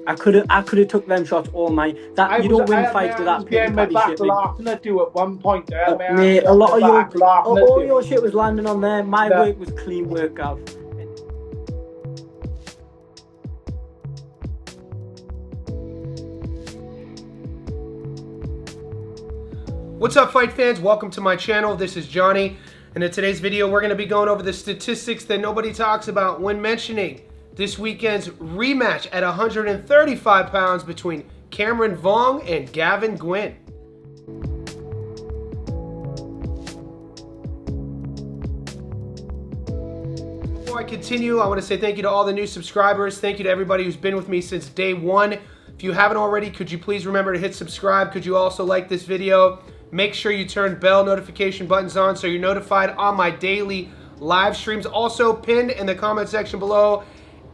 I could have took them shots all night. That you don't win fights with that pity my patty back shit, mate. laughing at you at one point there, Mate, a lot of all you. your shit was landing on there. My Yeah. work was clean work, Gav. What's up, fight fans? Welcome to my channel. This is Johnny, and in today's video we're going to be going over the statistics that nobody talks about when mentioning this weekend's rematch at 135 pounds between Cameron Vuong and Gavin Gwynne. Before I continue, I want to say thank you to all the new subscribers. Thank you to everybody who's been with me since day one. If you haven't already, could you please remember to hit subscribe? Could you also like this video? Make sure you turn bell notification buttons on so you're notified on my daily live streams. Also, pinned in the comment section below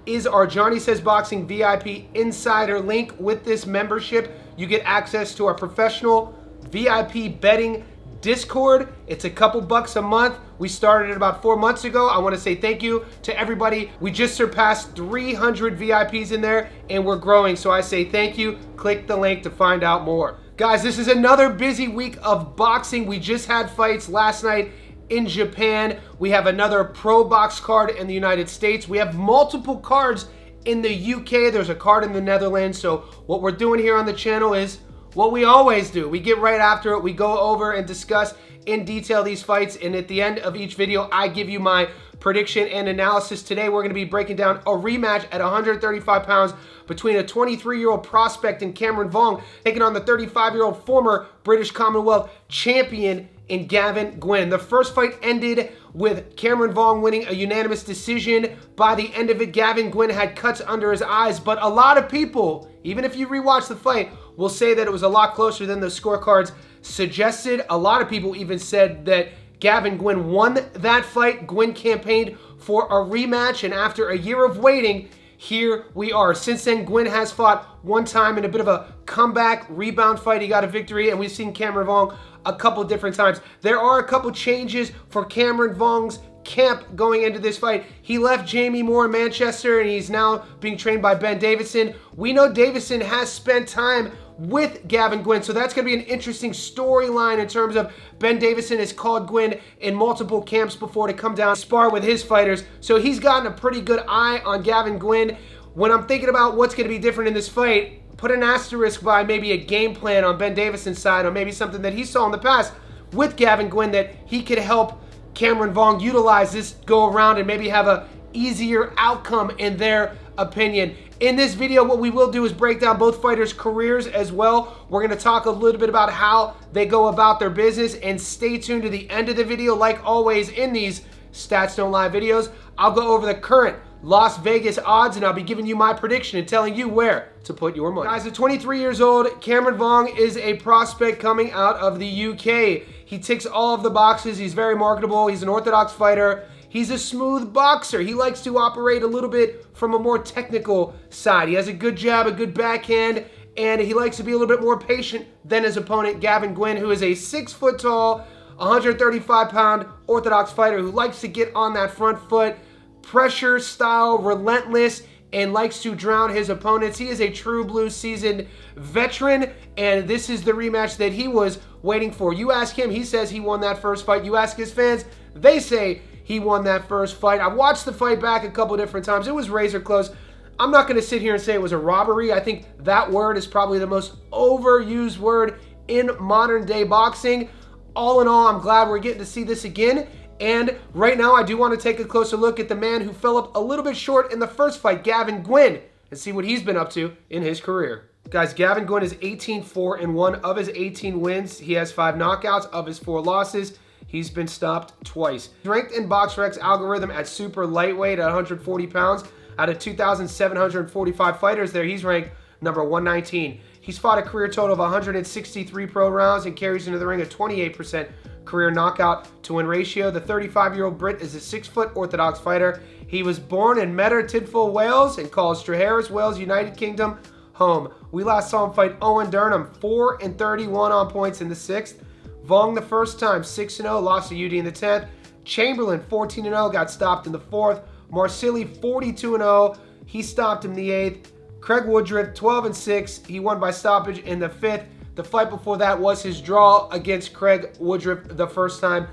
is our Johnny Says Boxing VIP Insider link. With this membership, you get access to our professional VIP betting Discord. It's a couple bucks a month. We started it about 4 months ago. I want to say thank you to everybody. We just surpassed 300 VIPs in there and we're growing. So I say thank you. Click the link to find out more. Guys, this is another busy week of boxing. We just had fights last night in Japan. We have another pro box card in the United States. We have multiple cards in the UK. There's a card in the Netherlands. So what we're doing here on the channel is what we always do. We get right after it. We go over and discuss in detail these fights. And at the end of each video, I give you my prediction and analysis. Today, we're going to be breaking down a rematch at 135 pounds between a 23-year-old prospect in Cameron Vuong taking on the 35-year-old former British Commonwealth champion in Gavin Gwynne. The first fight ended with Cameron Vuong winning a unanimous decision. By the end of it, Gavin Gwynne had cuts under his eyes, but a lot of people, even if you rewatch the fight, will say that it was a lot closer than the scorecards suggested. A lot of people even said that Gavin Gwynne won that fight. Gwynne campaigned for a rematch, and after a year of waiting, here we are. Since then, Gwynne has fought one time in a bit of a comeback rebound fight. He got a victory, and we've seen Cameron Vuong a couple different times. There are a couple changes for Cameron Vuong's camp going into this fight. He left Jamie Moore in Manchester, and he's now being trained by Ben Davison. We know Davison has spent time with Gavin Gwynne, so that's going to be an interesting storyline in terms of Ben Davison has called Gwynne in multiple camps before to come down and spar with his fighters, so he's gotten a pretty good eye on Gavin Gwynne. When I'm thinking about what's going to be different in this fight, put an asterisk by maybe a game plan on Ben Davison's side, or maybe something that he saw in the past with Gavin Gwynne that he could help Cameron Vuong utilize this go around and maybe have a easier outcome in their opinion. In this video, what we will do is break down both fighters' careers as well. We're going to talk a little bit about how they go about their business, and stay tuned to the end of the video. Like always in these Stats Don't Lie videos, I'll go over the current Las Vegas odds, and I'll be giving you my prediction and telling you where to put your money. Guys, at 23 years old, Cameron Vuong is a prospect coming out of the UK. He ticks all of the boxes. He's very marketable. He's an orthodox fighter. He's a smooth boxer. He likes to operate a little bit from a more technical side. He has a good jab, a good backhand, and he likes to be a little bit more patient than his opponent, Gavin Gwynne, who is a 6 foot tall, 135 pound orthodox fighter who likes to get on that front foot, pressure style, relentless, and likes to drown his opponents. He is a true blue seasoned veteran, and this is the rematch that he was waiting for. You ask him, he says he won that first fight. You ask his fans, they say he won that first fight. I watched the fight back a couple different times. It was razor close. I'm not going to sit here and say it was a robbery. I think that word is probably the most overused word in modern day boxing. All in all, I'm glad we're getting to see this again. And right now, I do want to take a closer look at the man who fell up a little bit short in the first fight, Gavin Gwynne, and see what he's been up to in his career. Guys, Gavin Gwynne is 18-4-1 of his 18 wins. He has 5 knockouts of his 4 losses. He's been stopped twice. Ranked in BoxRec's algorithm at super lightweight at 140 pounds. Out of 2,745 fighters there, he's ranked number 119. He's fought a career total of 163 pro rounds and carries into the ring a 28% career knockout to win ratio. The 35-year-old Brit is a 6 foot orthodox fighter. He was born in Medar Tidful, Wales, and calls Straharis, Wales, United Kingdom home. We last saw him fight Owen Durham, 4-31 on points in the 6th. Vuong the first time, 6-0, lost to UD in the 10th. Chamberlain, 14-0, got stopped in the 4th. Marsili, 42-0, he stopped him in the 8th. Craig Woodruff, 12-6. He won by stoppage in the 5th. The fight before that was his draw against Craig Woodruff the first time.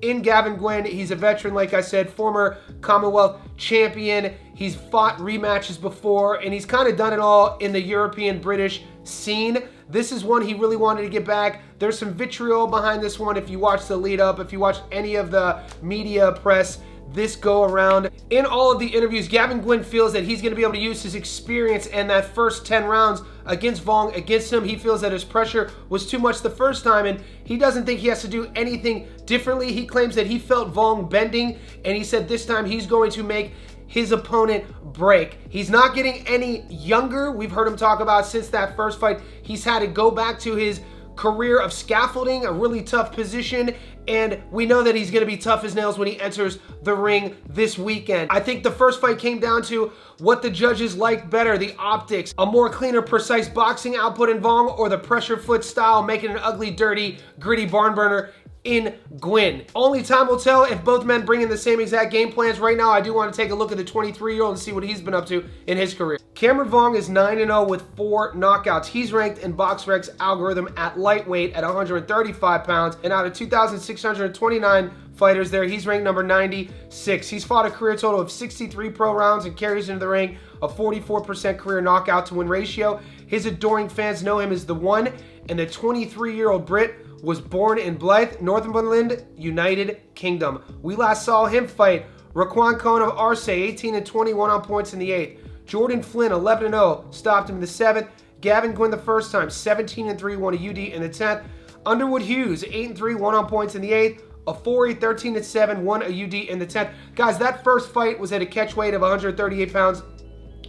In Gavin Gwynne, he's a veteran, like I said, former Commonwealth champion. He's fought rematches before, and he's kind of done it all in the European British scene. This is one he really wanted to get back. There's some vitriol behind this one if you watch the lead up, if you watch any of the media press this go around. In all of the interviews, Gavin Gwynne feels that he's going to be able to use his experience and that first 10 rounds against Vuong against him. He feels that his pressure was too much the first time, and he doesn't think he has to do anything differently. He claims that he felt Vuong bending, and he said this time he's going to make his opponent break. He's not getting any younger. We've heard him talk about since that first fight, he's had to go back to his career of scaffolding, a really tough position, and we know that he's going to be tough as nails when he enters the ring this weekend. I think the first fight came down to what the judges liked better, the optics, a more cleaner, precise boxing output in Vuong, or the pressure foot style, making an ugly, dirty, gritty barn burner in Gwynne. Only time will tell if both men bring in the same exact game plans. Right now, I do want to take a look at the 23-year-old and see what he's been up to in his career. Cameron Vuong is 9-0 with 4 knockouts. He's ranked in BoxRec's algorithm at lightweight at 135 pounds, and out of 2,629 fighters there, he's ranked number 96. He's fought a career total of 63 pro rounds and carries into the ring a 44% career knockout to win ratio. His adoring fans know him as the one, and the 23-year-old Brit was born in Blythe, Northumberland, United Kingdom. We last saw him fight Raquan Cohn of Arce, 18-21 on points in the 8th. Jordan Flynn, 11-0, stopped him in the 7th. Gavin Gwynne the first time, 17-3, won a UD in the 10th. Underwood Hughes, 8-3, won on points in the 8th. Afori, 13-7, won a UD in the 10th. Guys, that first fight was at a catch weight of 138 pounds.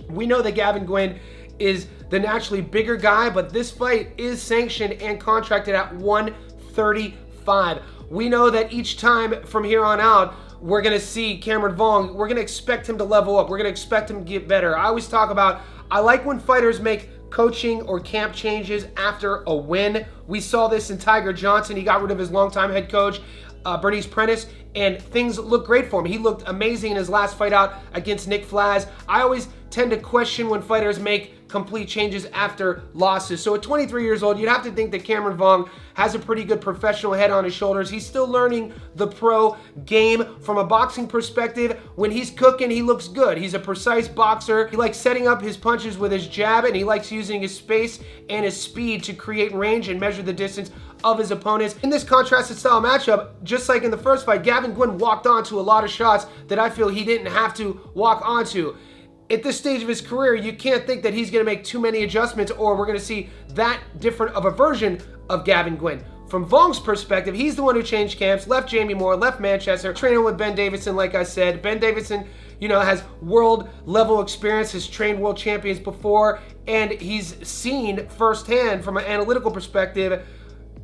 We know that Gavin Gwynne is the naturally bigger guy, but this fight is sanctioned and contracted at 135. We know that each time from here on out, we're going to see Cameron Vuong, we're going to expect him to level up. We're going to expect him to get better. I always talk about, I like when fighters make coaching or camp changes after a win. We saw this in Tiger Johnson. He got rid of his longtime head coach, Bernice Prentice, and things looked great for him. He looked amazing in his last fight out against Nick Flaz. I always tend to question when fighters make complete changes after losses. So at 23 years old, you'd have to think that Cameron Vuong has a pretty good professional head on his shoulders. He's still learning the pro game. From a boxing perspective, when he's cooking, he looks good. He's a precise boxer. He likes setting up his punches with his jab, and he likes using his space and his speed to create range and measure the distance of his opponents. In this contrasted style matchup, just like in the first fight, Gavin Gwynne walked onto a lot of shots that I feel he didn't have to walk onto. At this stage of his career, you can't think that he's going to make too many adjustments or we're going to see that different of a version of Gavin Gwynne. From Vuong's perspective, he's the one who changed camps, left Jamie Moore, left Manchester, training with Ben Davison, like I said. Ben Davison, you know, has world level experience, has trained world champions before, and he's seen firsthand from an analytical perspective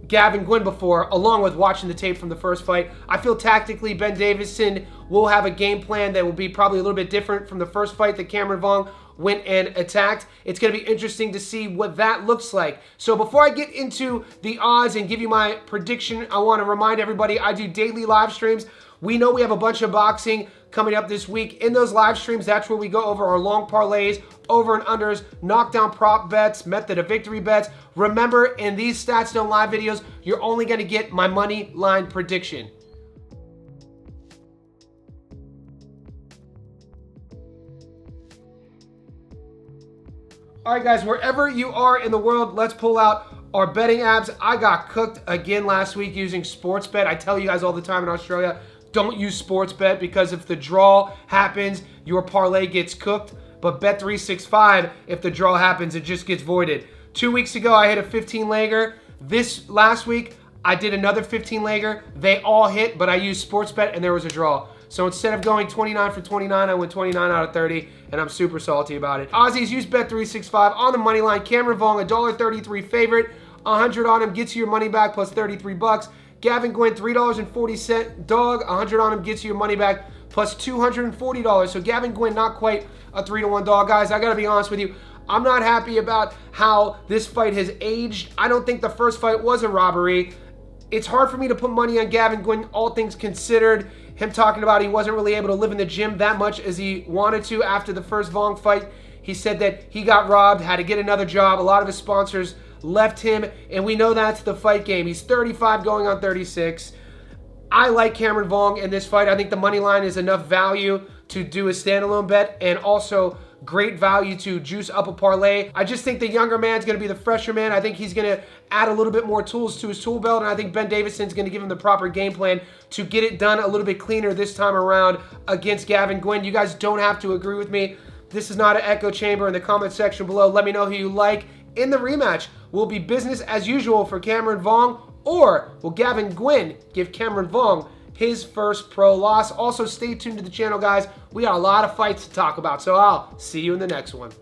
Gavin Gwynne before, along with watching the tape from the first fight. I feel tactically Ben Davison will have a game plan that will be probably a little bit different from the first fight that Cameron Vuong went and attacked. It's going to be interesting to see what that looks like. So before I get into the odds and give you my prediction, I want to remind everybody I do daily live streams. We know we have a bunch of boxing coming up this week. In those live streams, that's where we go over our long parlays, over and unders, knockdown prop bets, method of victory bets. Remember, in these Stats Don't Lie videos, you're only going to get my money line prediction. All right, guys, wherever you are in the world, let's pull out our betting apps. I got cooked again last week using Sportsbet. I tell you guys all the time in Australia, don't use Sportsbet because if the draw happens, your parlay gets cooked. But Bet365, if the draw happens, it just gets voided. 2 weeks ago, I hit a 15-legger. This last week, I did another 15-legger. They all hit, but I used Sportsbet and there was a draw. So instead of going 29 for 29, I went 29 out of 30, and I'm super salty about it. Aussies, use Bet365 on the money line. Cameron Vuong, $1.33 favorite. 100 on him gets you your money back plus 33 bucks. Gavin Gwynne, $3.40 dog. 100 on him gets you your money back plus $240. So Gavin Gwynne, not quite a 3-to-1 dog. Guys, I got to be honest with you. I'm not happy about how this fight has aged. I don't think the first fight was a robbery. It's hard for me to put money on Gavin Gwynne, all things considered. Him talking about he wasn't really able to live in the gym that much as he wanted to after the first Vuong fight. He said that he got robbed, had to get another job. A lot of his sponsors left him, and we know that's the fight game. He's 35 going on 36. I like Cameron Vuong in this fight. I think the money line is enough value to do a standalone bet, and also great value to juice up a parlay. I just think the younger man's going to be the fresher man. I think he's going to add a little bit more tools to his tool belt, and I think Ben Davidson's going to give him the proper game plan to get it done a little bit cleaner this time around against Gavin Gwynne. You guys don't have to agree with me. This is not an echo chamber. In the comment section below, let me know who you like. In the rematch, will be business as usual for Cameron Vuong, or will Gavin Gwynne give Cameron Vuong his first pro loss? Also, stay tuned to the channel, guys. We got a lot of fights to talk about, so I'll see you in the next one.